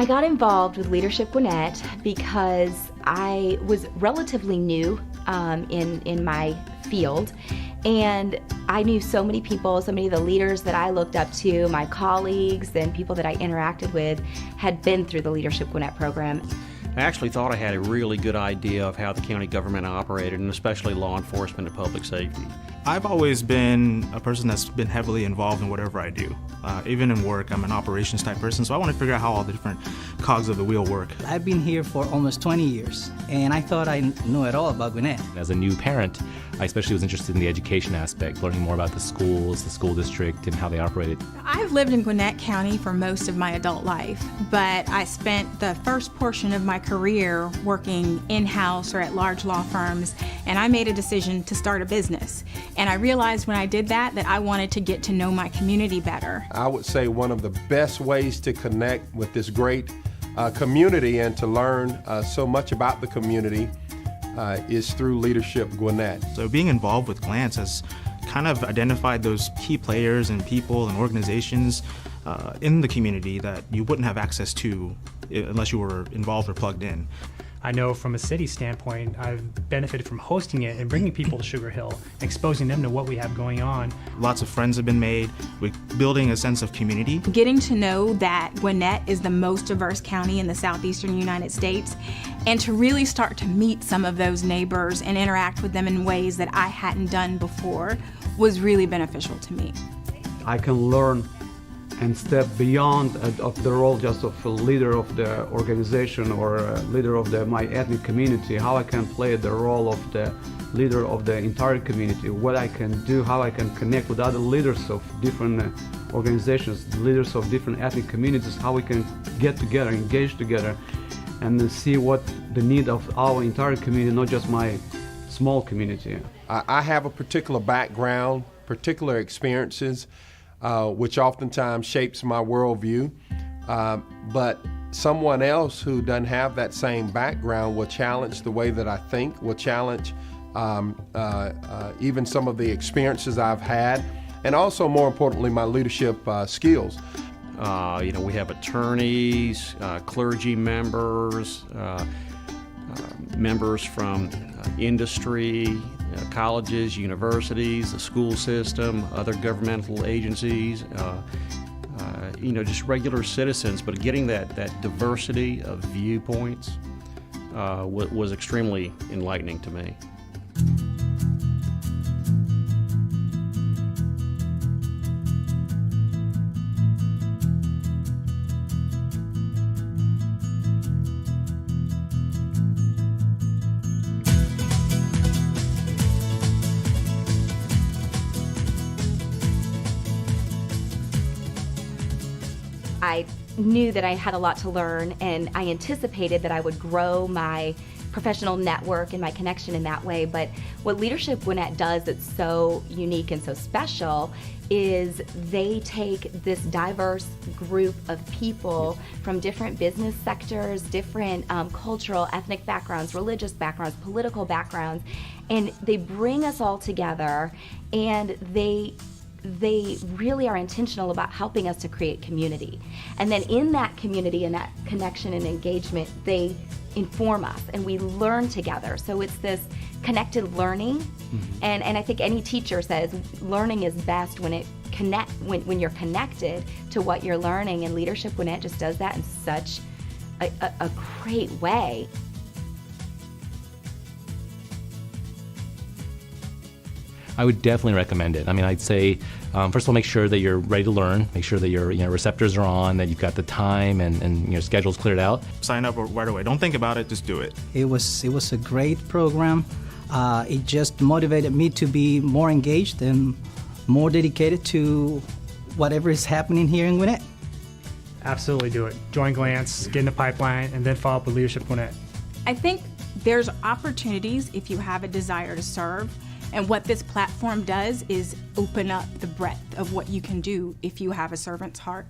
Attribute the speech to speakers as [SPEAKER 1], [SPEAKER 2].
[SPEAKER 1] I got involved with Leadership Gwinnett because I was relatively new in my field, and I knew so many people, so many of the leaders that I looked up to, my colleagues and people that I interacted with had been through the Leadership Gwinnett program.
[SPEAKER 2] I actually thought I had a really good idea of how the county government operated, and especially law enforcement and public safety.
[SPEAKER 3] I've always been a person that's been heavily involved in whatever I do. Even in work, I'm an operations type person, so I want to figure out how all the different cogs of the wheel work.
[SPEAKER 4] I've been here for almost 20 years, and I thought I knew it all about Gwinnett.
[SPEAKER 5] As a new parent, I especially was interested in the education aspect, learning more about the schools, the school district, and how they operated.
[SPEAKER 6] I've lived in Gwinnett County for most of my adult life, but I spent the first portion of my career working in-house or at large law firms, and I made a decision to start a business. And I realized when I did that I wanted to get to know my community better.
[SPEAKER 7] I would say one of the best ways to connect with this great community and to learn so much about the community is through Leadership Gwinnett.
[SPEAKER 3] So being involved with Glance has kind of identified those key players and people and organizations in the community that you wouldn't have access to unless you were involved or plugged in.
[SPEAKER 8] I know from a city standpoint, I've benefited from hosting it and bringing people to Sugar Hill, exposing them to what we have going on.
[SPEAKER 3] Lots of friends have been made, with building a sense of community.
[SPEAKER 6] Getting to know that Gwinnett is the most diverse county in the southeastern United States, and to really start to meet some of those neighbors and interact with them in ways that I hadn't done before was really beneficial to me.
[SPEAKER 9] I can learn and step beyond of the role just of a leader of the organization or a leader of my ethnic community, how I can play the role of the leader of the entire community, what I can do, how I can connect with other leaders of different organizations, leaders of different ethnic communities, how we can get together, engage together, and see what the need of our entire community, not just my small community.
[SPEAKER 7] I have a particular background, particular experiences, which oftentimes shapes my worldview, but someone else who doesn't have that same background will challenge the way that I think, will challenge even some of the experiences I've had, and also, more importantly, my leadership skills.
[SPEAKER 2] We have attorneys, clergy members, members from industry, colleges, universities, the school system, other governmental agencies, just regular citizens. But getting that diversity of viewpoints was extremely enlightening to me.
[SPEAKER 1] I knew that I had a lot to learn, and I anticipated that I would grow my professional network and my connection in that way. But what Leadership Gwinnett does that's so unique and so special is they take this diverse group of people from different business sectors, different cultural, ethnic backgrounds, religious backgrounds, political backgrounds, and they bring us all together, and they really are intentional about helping us to create community. And then in that community and that connection and engagement, they inform us and we learn together. So it's this connected learning. Mm-hmm. And I think any teacher says learning is best when when you're connected to what you're learning, and Leadership Gwinnett just does that in such a great way.
[SPEAKER 5] I would definitely recommend it. I mean, I'd say, first of all, make sure that you're ready to learn. Make sure that your receptors are on, that you've got the time and your schedule's cleared out.
[SPEAKER 3] Sign up right away. Don't think about it. Just do it.
[SPEAKER 4] It was a great program. It just motivated me to be more engaged and more dedicated to whatever is happening here in Gwinnett.
[SPEAKER 8] Absolutely do it. Join Glance, get in the pipeline, and then follow up with Leadership Gwinnett.
[SPEAKER 6] I think there's opportunities if you have a desire to serve. And what this platform does is open up the breadth of what you can do if you have a servant's heart.